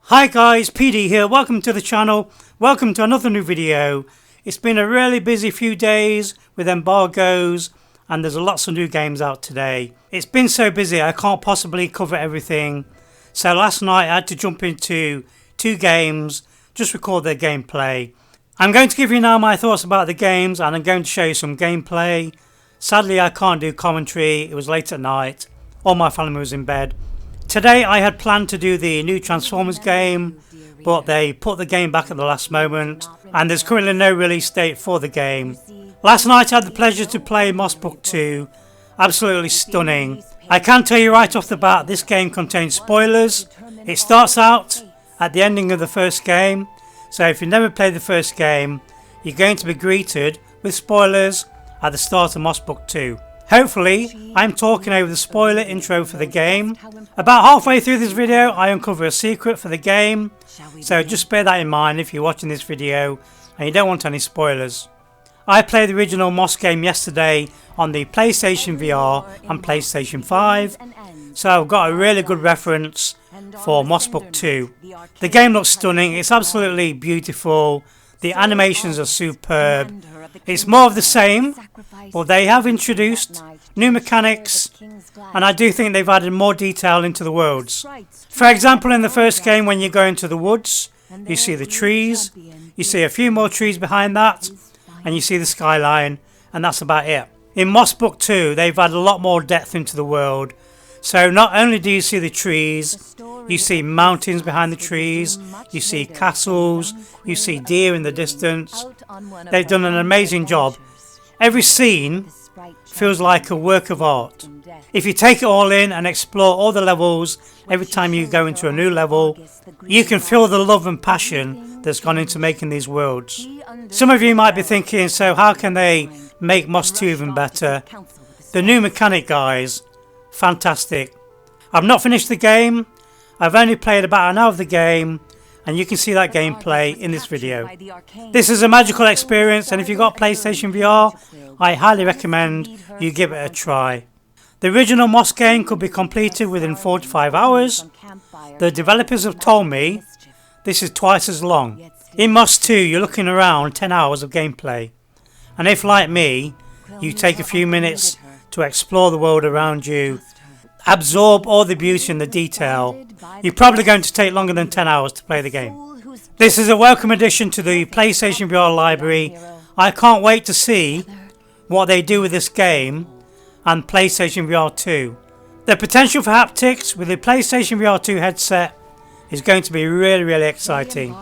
Hi guys, PD here, welcome to the channel, welcome to another new video. It's been a really busy few days with embargoes and there's lots of new games out today. It's been so busy I can't possibly cover everything. So last night I had to jump into two games, just record their gameplay. I'm going to give you now my thoughts about the games and I'm going to show you some gameplay. Sadly I can't do commentary, it was late at night, all my family was in bed. Today I had planned to do the new Transformers game, but they put the game back at the last moment and there's currently no release date for the game. Last night I had the pleasure to play Mossbook 2, absolutely stunning. I can tell you right off the bat this game contains spoilers. It starts out at the ending of the first game, so if you've never played the first game you're going to be greeted with spoilers at the start of Mossbook 2. Hopefully, I'm talking over the spoiler intro for the game. About halfway through this video, I uncover a secret for the game, so just bear that in mind if you're watching this video and you don't want any spoilers. I played the original Moss game yesterday on the PlayStation VR and PlayStation 5, so I've got a really good reference for Mossbook 2. The game looks stunning, it's absolutely beautiful. The animations are superb. It's more of the same, but they have introduced new mechanics and I do think they've added more detail into the worlds. For example, in the first game when you go into the woods, you see the trees, you see a few more trees behind that, and you see the skyline, and that's about it. In Mossbook 2, they've added a lot more depth into the world. So not only do you see the trees, you see mountains behind the trees, you see castles, you see deer in the distance. They've done an amazing job. Every scene feels like a work of art. If you take it all in and explore all the levels, every time you go into a new level, you can feel the love and passion that's gone into making these worlds. Some of you might be thinking, so how can they make Moss 2 even better? The new mechanic, guys, fantastic. I've not finished the game. I've only played about an hour of the game and you can see that gameplay in this video. This is a magical experience and if you've got PlayStation VR, I highly recommend you give it a try. The original Moss game could be completed within 4 to 5 hours. The developers have told me this is twice as long. In Moss 2 you're looking around 10 hours of gameplay. And if like me, you take a few minutes to explore the world around you, absorb all the beauty and the detail, you're probably going to take longer than 10 hours to play the game. This is a welcome addition to the PlayStation VR library. I can't wait to see what they do with this game and PlayStation VR 2. The potential for haptics with the PlayStation VR 2 headset is going to be really exciting.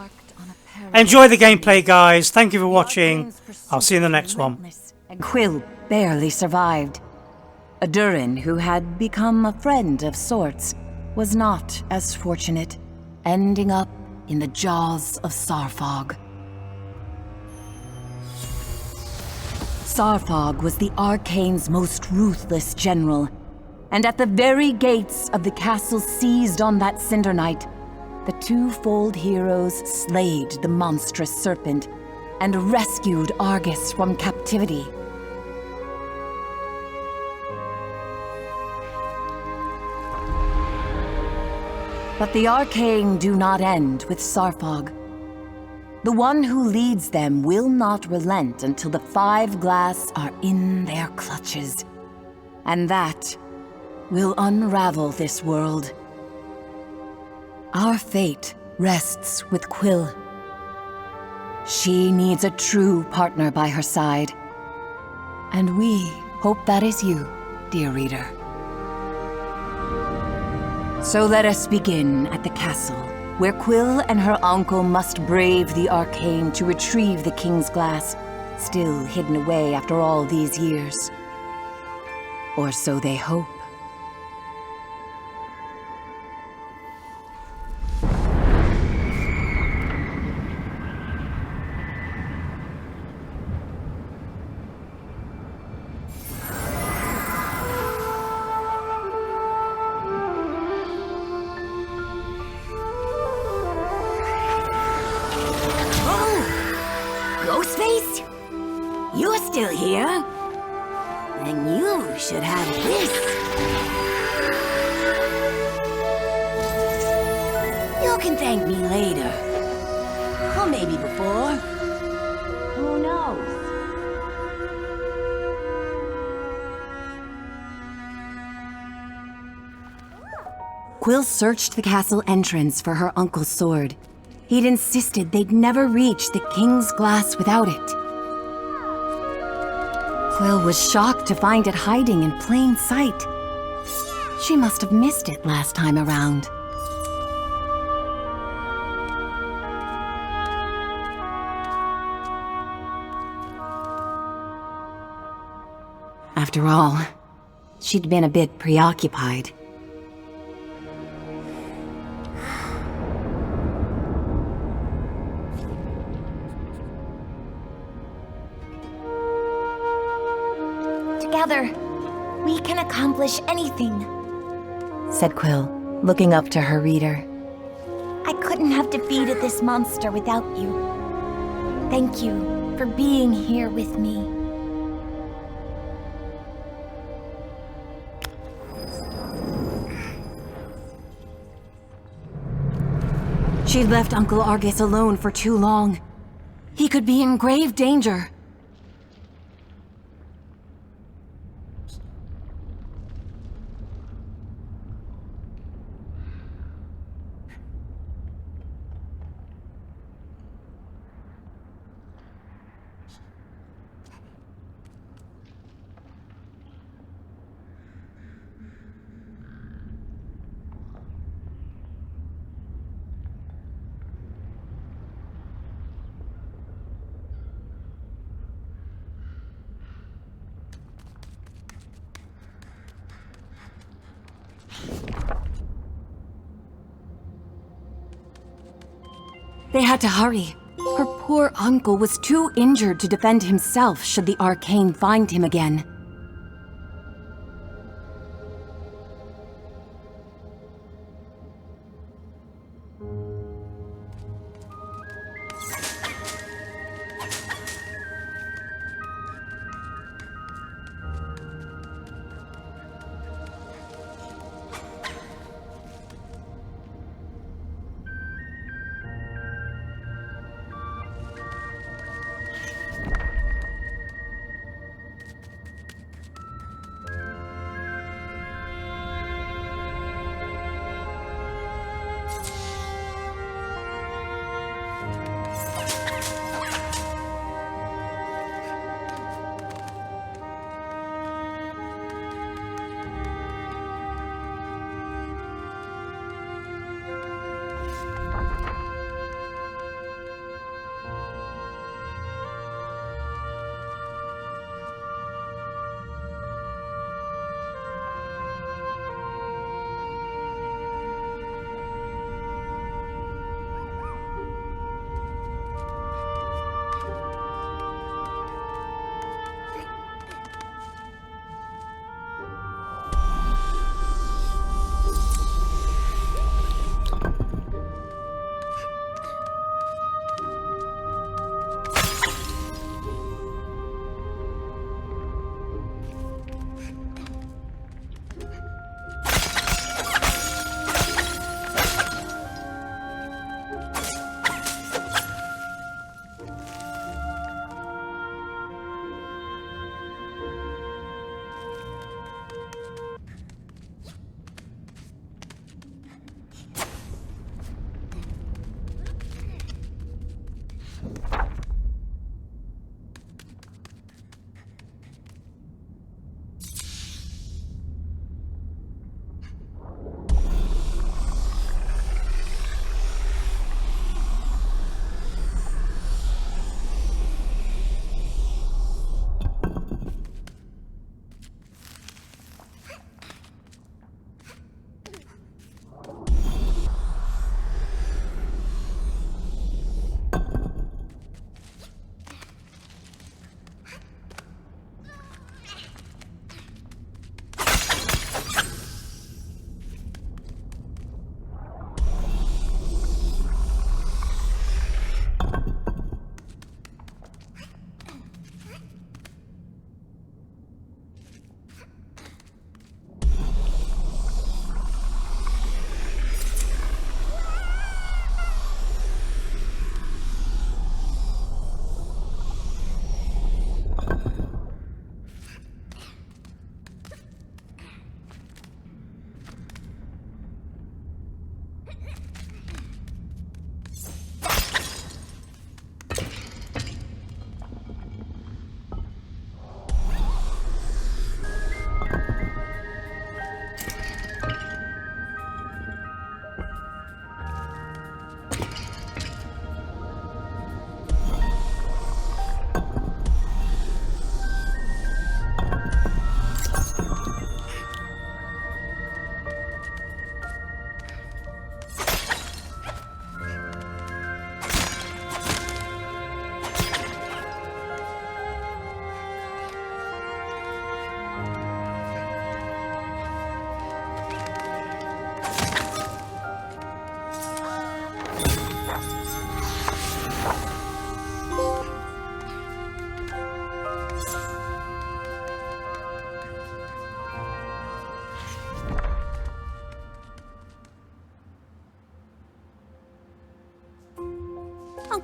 Enjoy the gameplay, guys. Thank you for watching. I'll see you in the next one. Quill barely survived. A Durin who had become a friend of sorts was not as fortunate, ending up in the jaws of Sarfog. Sarfog was the Arcane's most ruthless general, and at the very gates of the castle seized on that cinder night, the twofold heroes slayed the monstrous serpent and rescued Argus from captivity. But the Arcane do not end with Sarfog. The one who leads them will not relent until the 5 glass are in their clutches. And that will unravel this world. Our fate rests with Quill. She needs a true partner by her side. And we hope that is you, dear reader. So let us begin at the castle, where Quill and her uncle must brave the Arcane to retrieve the King's Glass, still hidden away after all these years. Or so they hope. You're still here? Then you should have this. Your can thank me later. Or maybe before. Who knows? Quill searched the castle entrance for her uncle's sword. He'd insisted they'd never reach the king's glass without it. Quill was shocked to find it hiding in plain sight. She must have missed it last time around. After all, she'd been a bit preoccupied. Together, we can accomplish anything, Said Quill, looking up to her reader. I couldn't have defeated this monster without you. Thank you for being here with me. She'd left Uncle Argus alone for too long. He could be in grave danger. They had to hurry. Her poor uncle was too injured to defend himself should the Arcane find him again.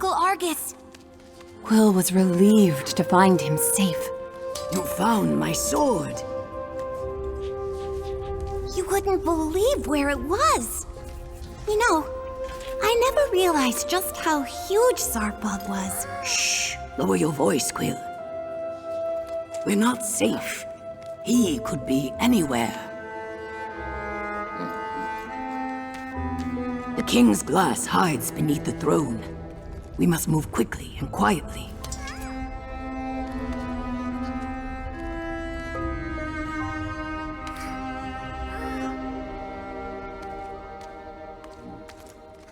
Uncle Argus. Quill was relieved to find him safe. You found my sword. You wouldn't believe where it was. You know, I never realized just how huge Sarpog was. Shh! Lower your voice, Quill. We're not safe. He could be anywhere. The king's glass hides beneath the throne. We must move quickly and quietly.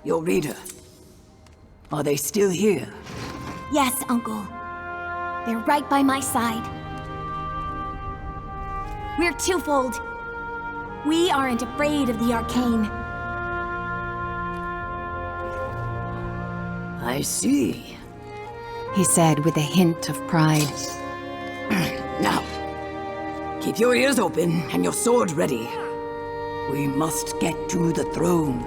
Your reader. Are they still here? Yes, Uncle. They're right by my side. We're twofold. We aren't afraid of the Arcane. I see. He said with a hint of pride. Now, keep your ears open and your sword ready. We must get to the throne.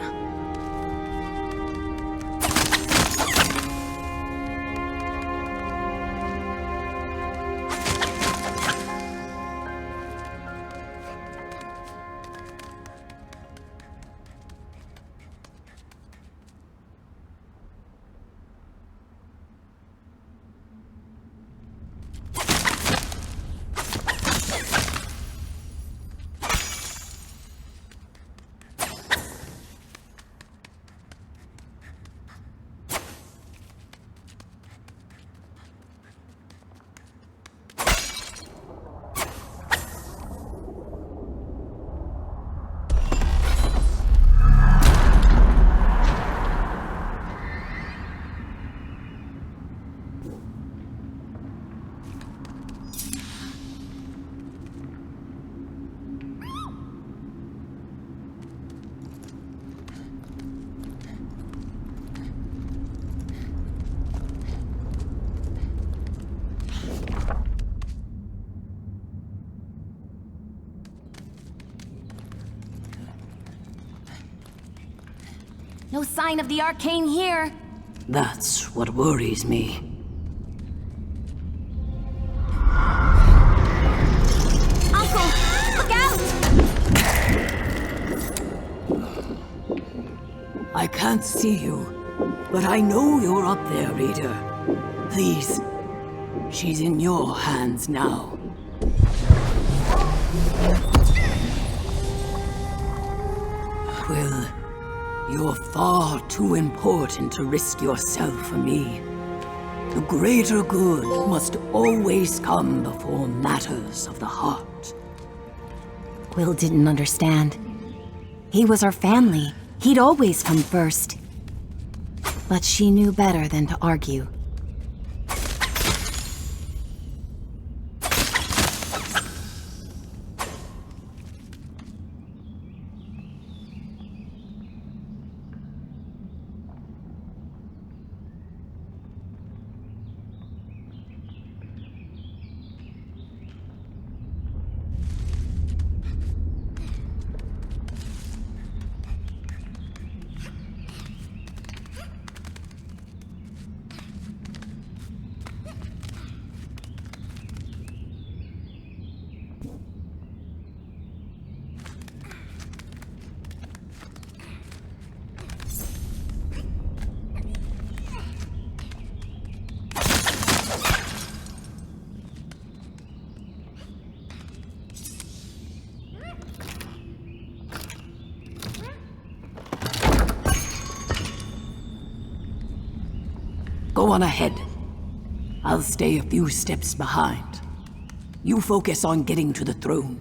No sign of the Arcane here. That's what worries me. Uncle, look out! I can't see you, but I know you're up there, reader. Please, she's in your hands now. Quill, you're far too important to risk yourself for me. The greater good must always come before matters of the heart. Quill didn't understand. He was her family. He'd always come first. But she knew better than to argue. Go on ahead. I'll stay a few steps behind. You focus on getting to the throne.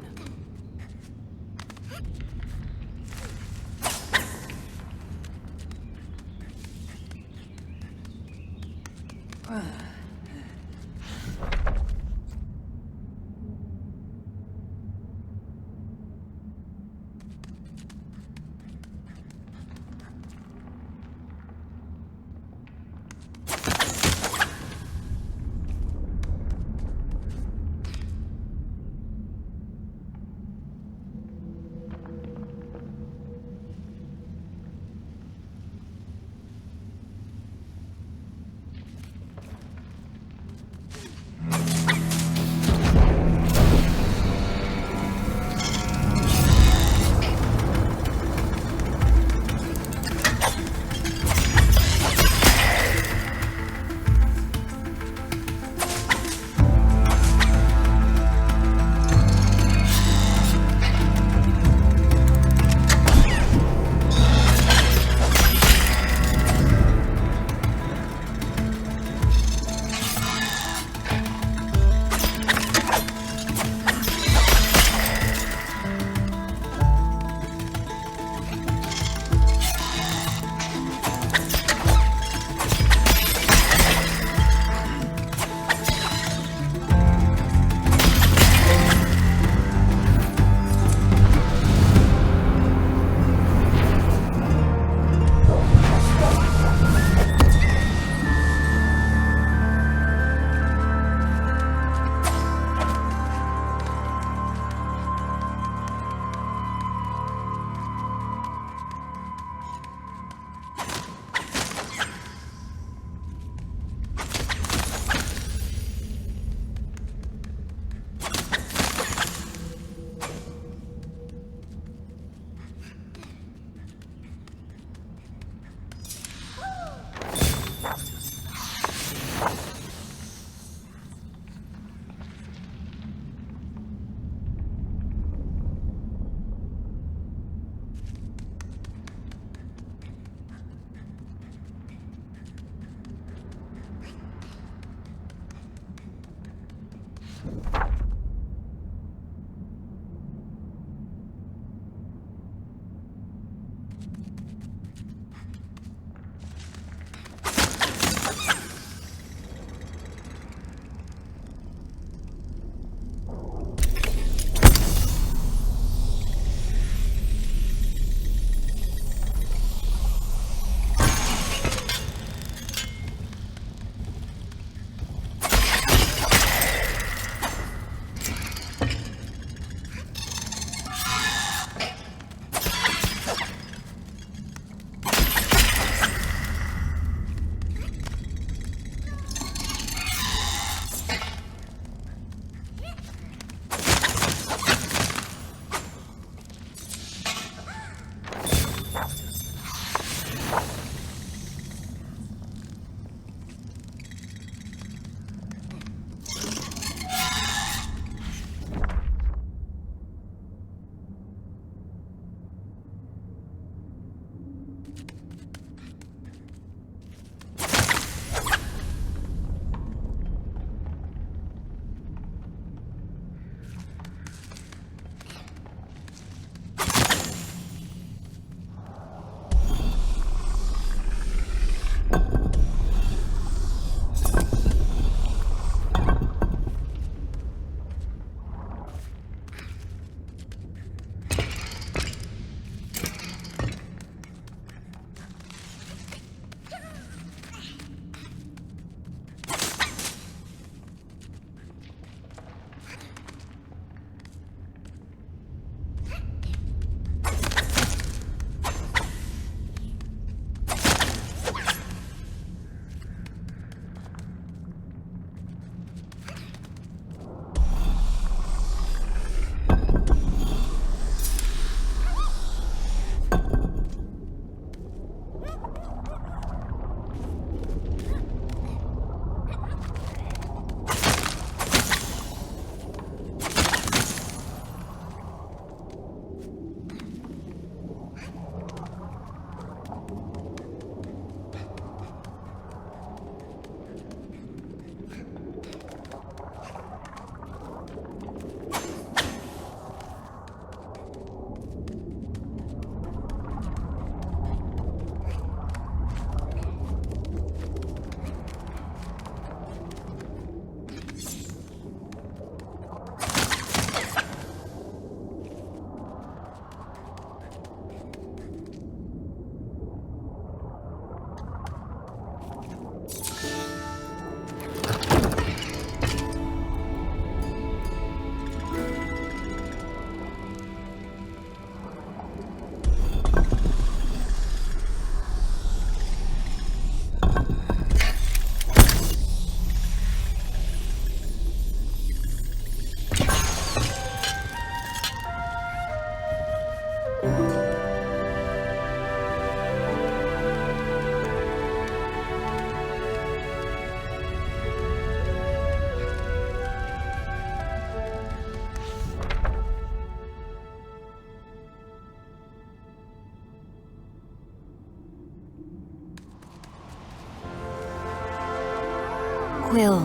Quill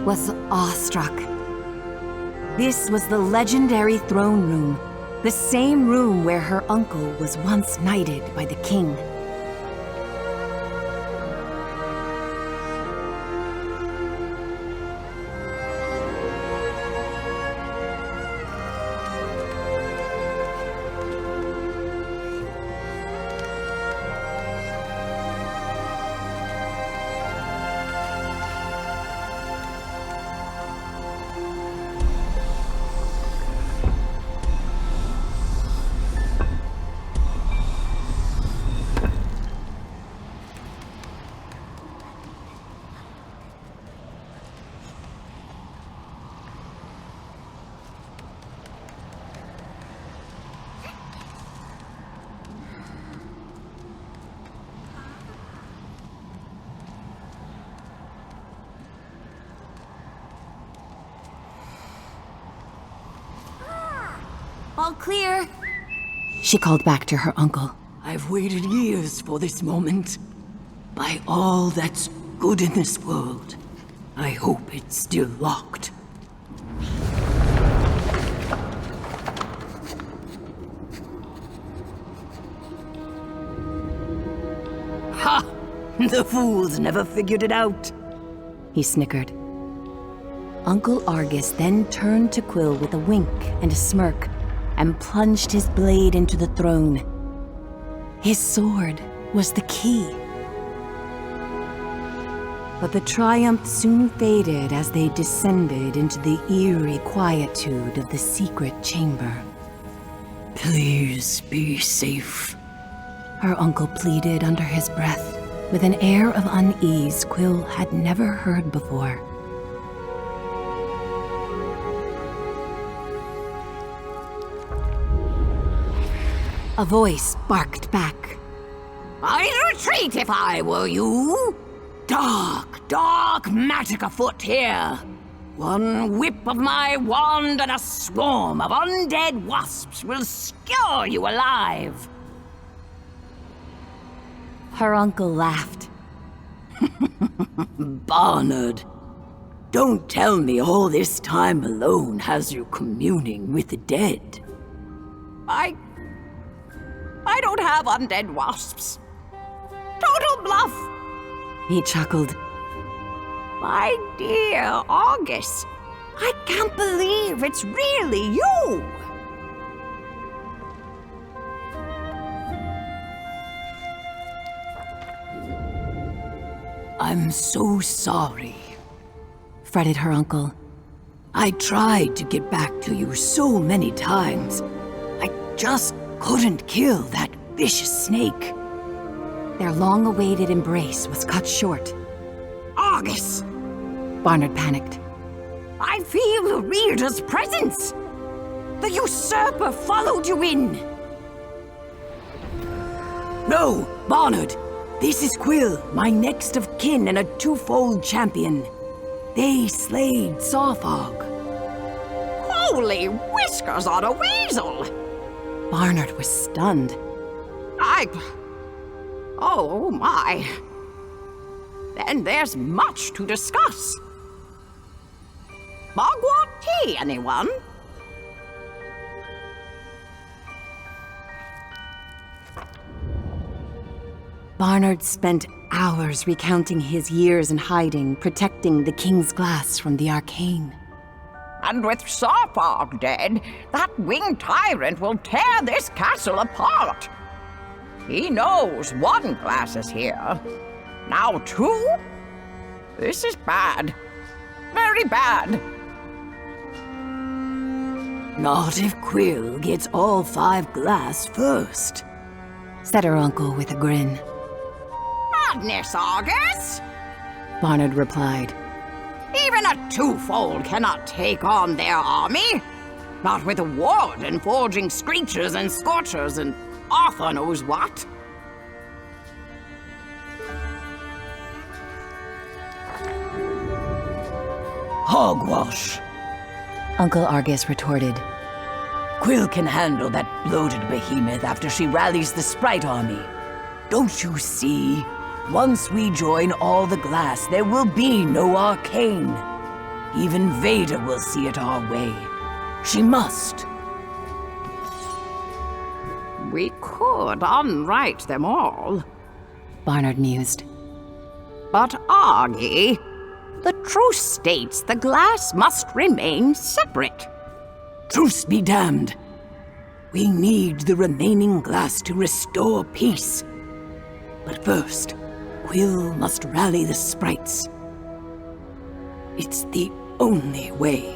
was awestruck. This was the legendary throne room, the same room where her uncle was once knighted by the king. All clear. She called back to her uncle. I've waited years for this moment. By all that's good in this world, I hope it's still locked. Ha! The fools never figured it out. He snickered. Uncle Argus then turned to Quill with a wink and a smirk, and plunged his blade into the throne. His sword was the key. But the triumph soon faded as they descended into the eerie quietude of the secret chamber. Please be safe. Her uncle pleaded under his breath, with an air of unease Quill had never heard before. A voice barked back. I'd retreat if I were you. Dark magic afoot here. One whip of my wand and a swarm of undead wasps will skewer you alive. Her uncle laughed. Barnard, don't tell me all this time alone has you communing with the dead. I don't have undead wasps. Total bluff. He chuckled. My dear Argus, I can't believe it's really you. I'm so sorry, fretted her uncle. I tried to get back to you so many times. I just couldn't kill that vicious snake. Their long-awaited embrace was cut short. Argus, Barnard panicked. I feel the Reader's presence. The usurper followed you in. No, Barnard. This is Quill, my next of kin and a twofold champion. They slayed Sarfog. Holy whiskers on a weasel! Barnard was stunned. Oh my. Then there's much to discuss. Mugwort tea, anyone? Barnard spent hours recounting his years in hiding, protecting the King's Glass from the Arcane. And with Sarfog dead, that winged tyrant will tear this castle apart. He knows one glass is here. Now two? This is bad. Very bad. Not if Quill gets all 5 glass first, said her uncle with a grin. Madness, Argus! Barnard replied. Even a twofold cannot take on their army. Not with a warden forging screechers and scorchers and Arthur knows what. Hogwash. Uncle Argus retorted. Quill can handle that bloated behemoth after she rallies the Sprite army. Don't you see? Once we join all the glass, there will be no Arcane. Even Vader will see it our way. She must. We could unwrite them all. Barnard mused. But Argy, the truce states the glass must remain separate. Truce be damned. We need the remaining glass to restore peace. But first, Quill must rally the sprites. It's the only way.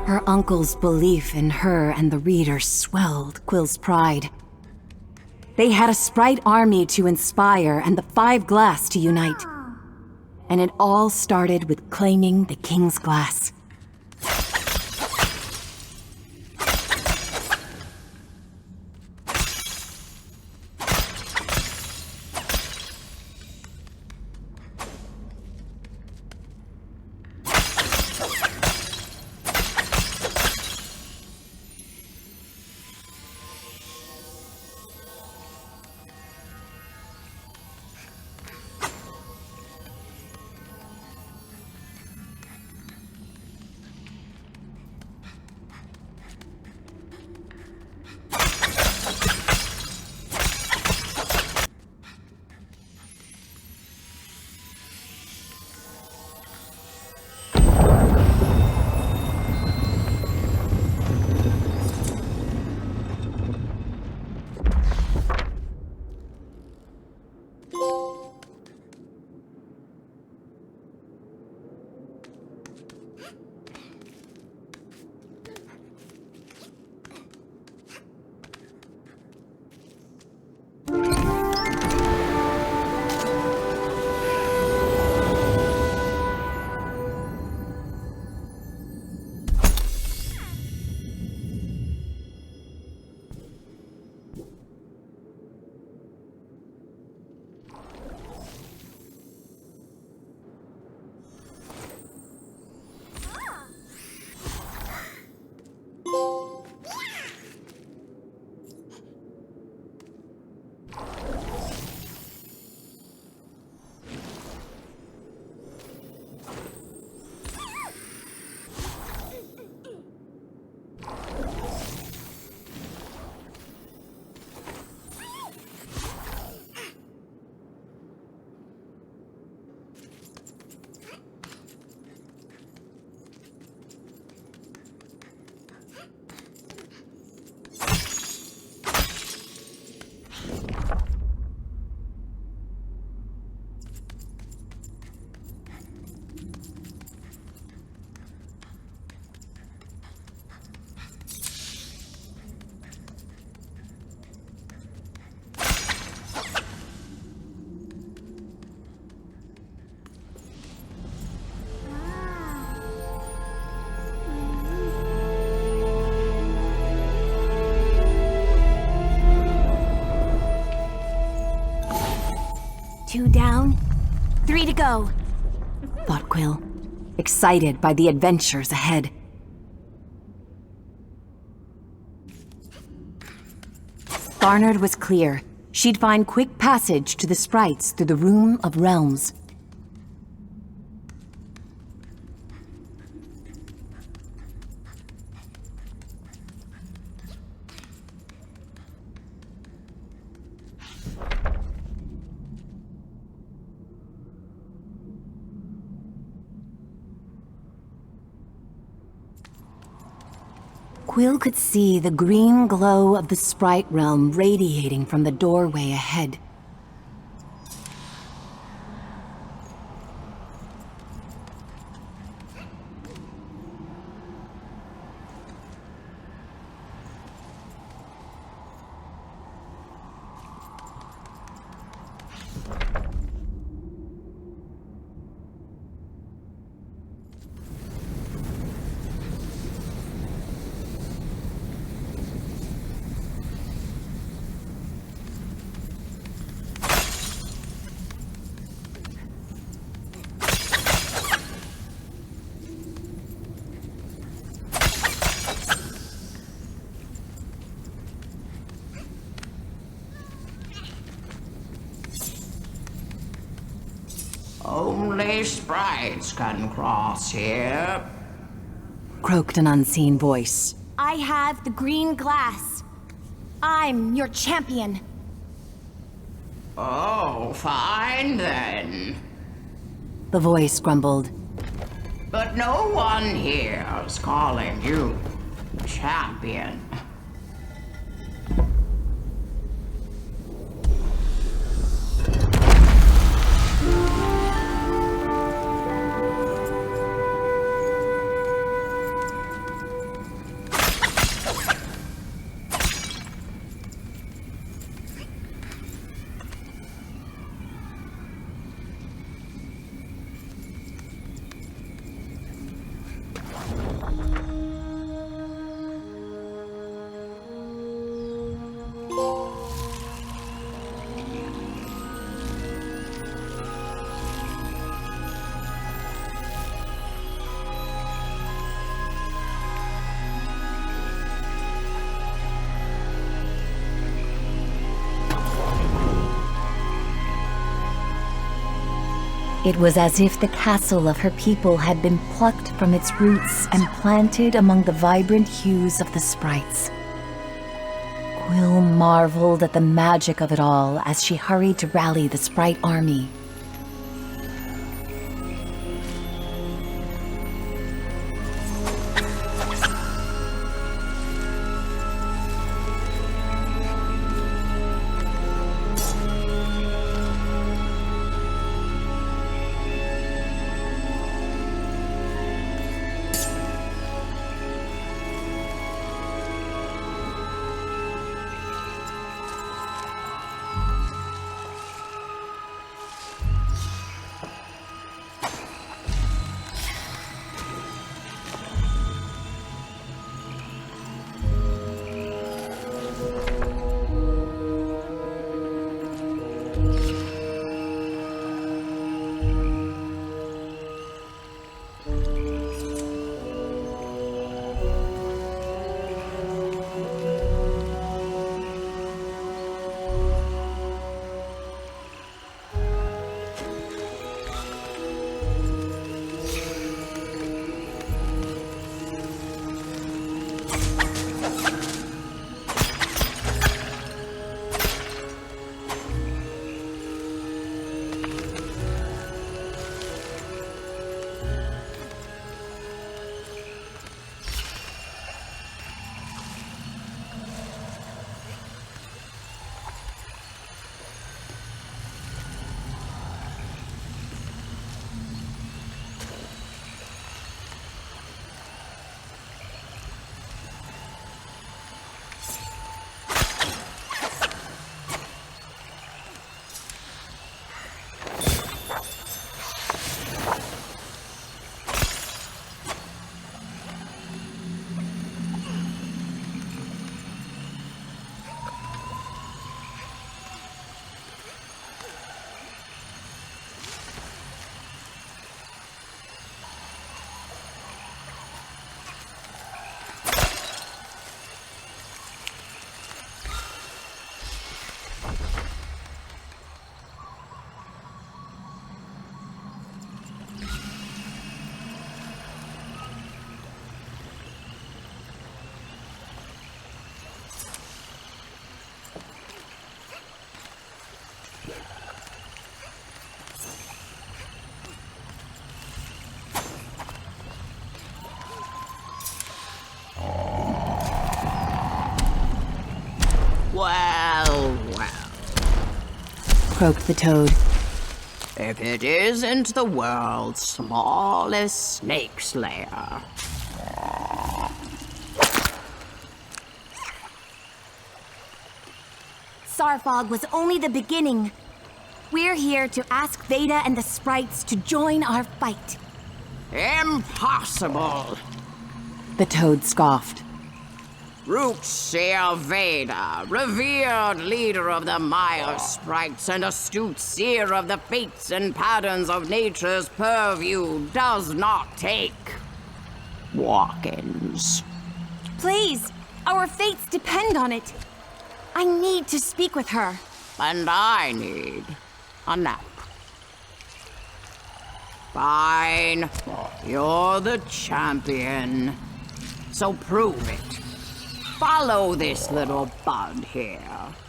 Her uncle's belief in her and the reader swelled Quill's pride. They had a Sprite army to inspire and the 5 glass to unite. And it all started with claiming the King's Glass. Two down, 3 to go. Thought Quill, excited by the adventures ahead. Barnard was clear. She'd find quick passage to the sprites through the Room of Realms. Quill could see the green glow of the Sprite realm radiating from the doorway ahead. Only sprites can cross here. Croaked an unseen voice. I have the green glass. I'm your champion. Oh, fine then. The voice grumbled. But no one here's calling you champion. It was as if the castle of her people had been plucked from its roots and planted among the vibrant hues of the sprites. Quill marveled at the magic of it all as she hurried to rally the sprite army. Well, well. Croaked the toad. If it isn't the world's smallest snake slayer. Sarfog was only the beginning. We're here to ask Veda and the sprites to join our fight. Impossible! The toad scoffed. Root Seer Veda, revered leader of the Maya sprites and astute seer of the fates and patterns of nature's purview, does not take walk-ins. Please, our fates depend on it. I need to speak with her. And I need a nap. Fine. You're the champion. So prove it. Follow this little bud here.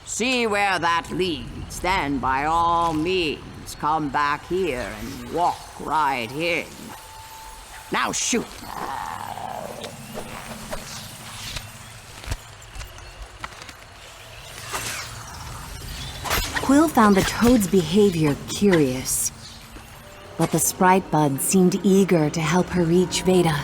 See where that leads. Then, by all means, come back here and walk right in. Now shoot. Quill found the toad's behavior curious, but the Sprite bud seemed eager to help her reach Veda.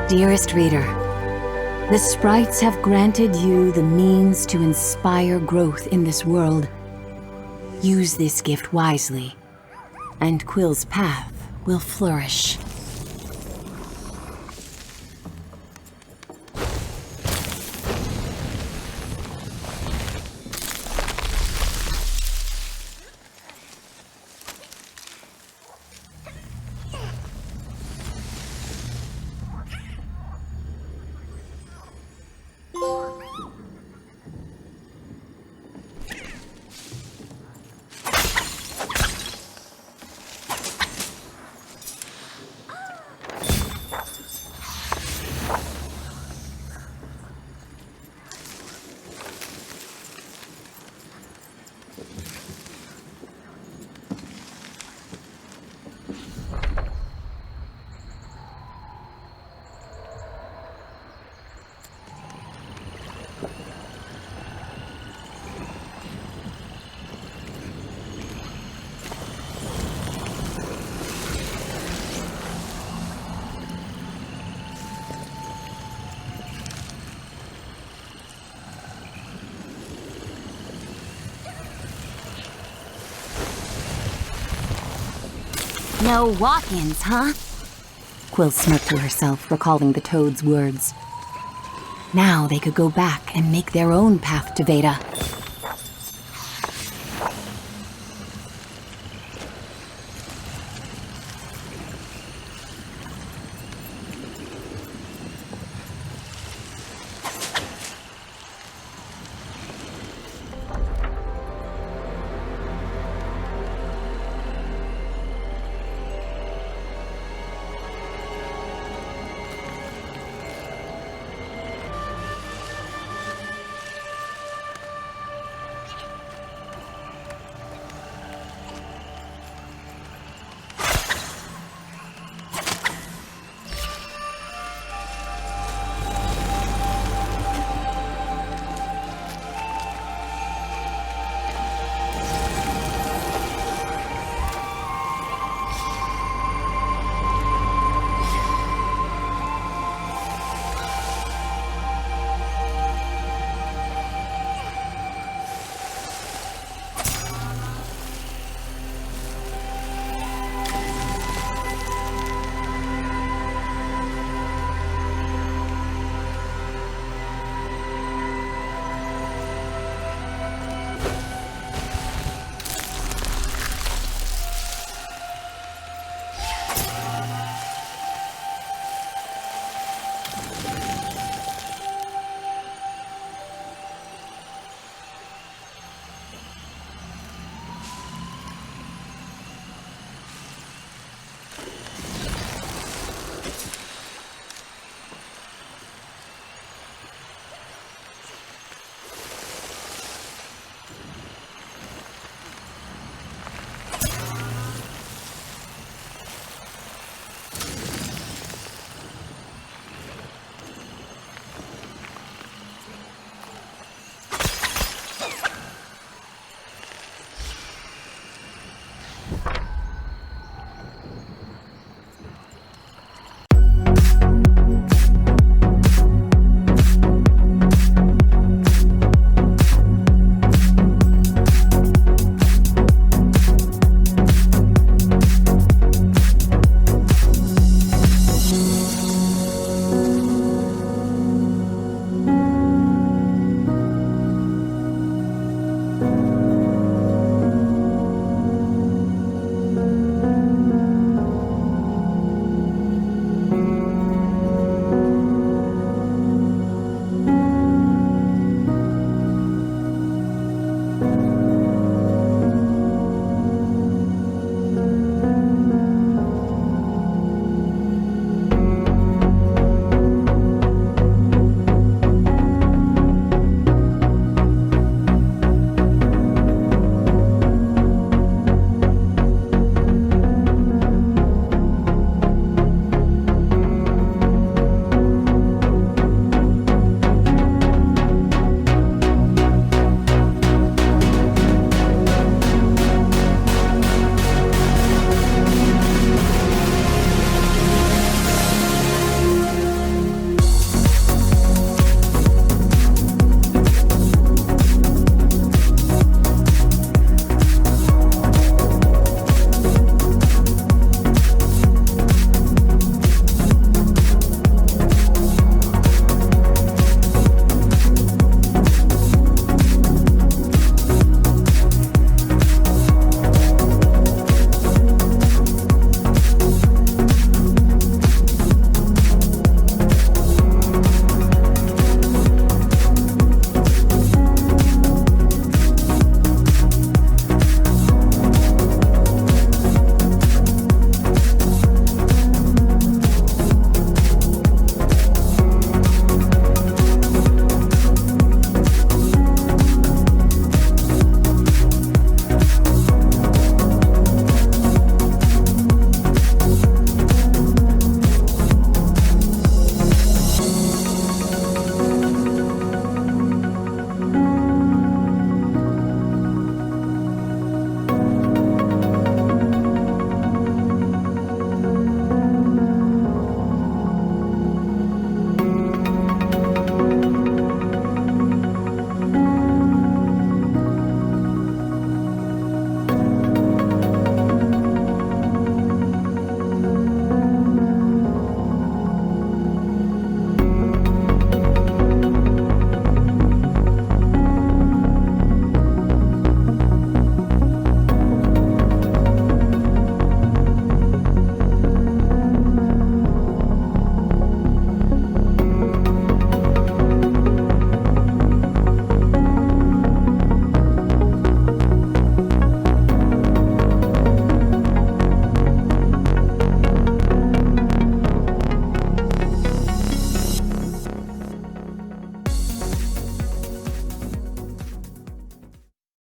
Dearest reader, the sprites have granted you the means to inspire growth in this world. Use this gift wisely, and Quill's path will flourish. No walk-ins, huh? Quill smirked to herself, recalling the toad's words. Now they could go back and make their own path to Veda.